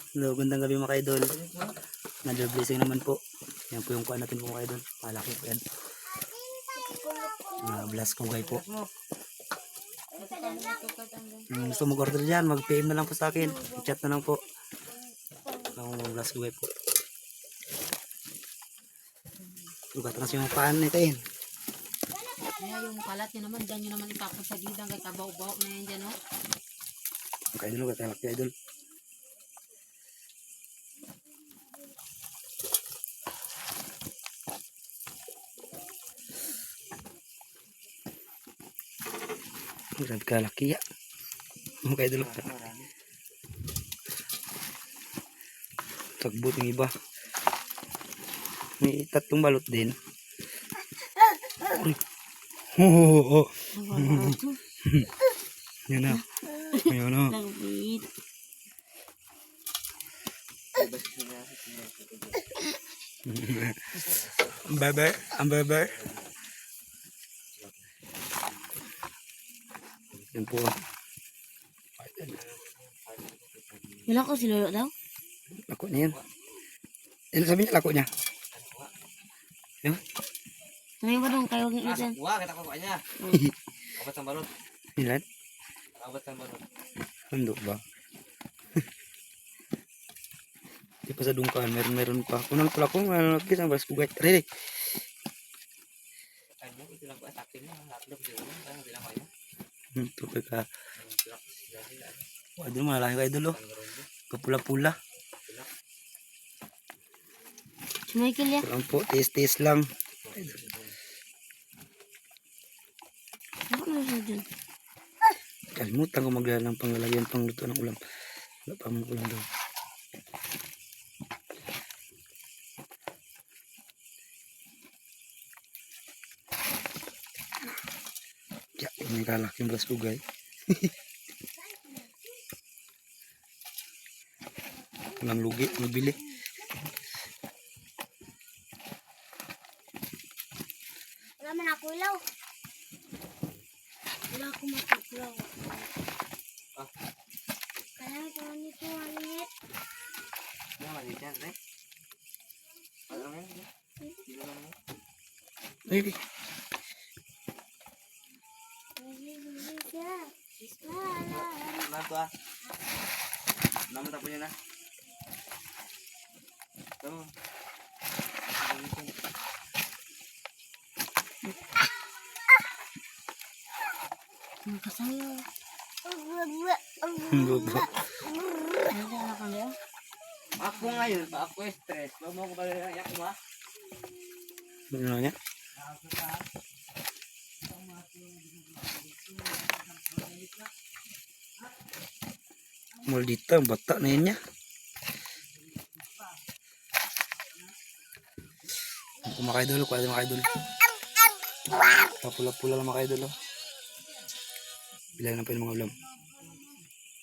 Hello, gandang gabi mga idol. Another blessing naman po. Yan po yung kuha natin po mga idol. Malaki po yan. Blast kugay po. Gusto mag-order dyan, mag-PM na lang po sa akin. I-chat na lang po. Blast kugay po. Lugat na siya yung paan nito yun. Kaya yung kalat nyo naman, dyan nyo naman itapon sa gidang kaya kabaw-baw na yan dyan, no? Okay, idol, katalak niya idol. Grabe kalaki ya. Okay, idol. Tagbot ng iba. May tatlong balot din. Oh. Yan na. Ayun na. Langit. Ang bebe. Yan po. Wala ko silolo daw? Lako niya yan. Ano sabi niya? Lako niya. Yan. Ngayon ba dong kayo ng isan? Wah, kita ko niya. Obat ng balot. Ilan? Obat ng balot. Handok ba? Di pa sa dungkan. Meron pa. Kunang pula ko. Meron lagi sa balas kugay. Ready? Ano, ito lang ba? Sakti niya. Laklog dito. Ano, bilang ko niya. Ito ka. Idol, malaki ka idol. Kapula-pula. Si Michael ya? Lang po. Taste lang. Ako na siya dyan. Kalimutan ko maglala ng panglalagyan pang luto ng ulam. Wala pa mong ulam daw. Ya, may kalak yung belas kugay. Walang lugi, mabili. Wala man ako ilaw. Wala ako matulaw. Kaya ito nito malit. Ano, maliit yan, eh? Ano lang yan? Kilo lang yan. Ay, Ano to ah? Naman tapo niya na. Ito. Makasayo. lugo. Ano na kanya? Ako ngayon, pa ako stress. Ba't mo ko ba yak mo ah? Ano niya? Maldita, bata na yun niya. Kung makaidol, kuha din makaidol. Papula-pula lang makaidol. Bilang na pa yung mga ulam.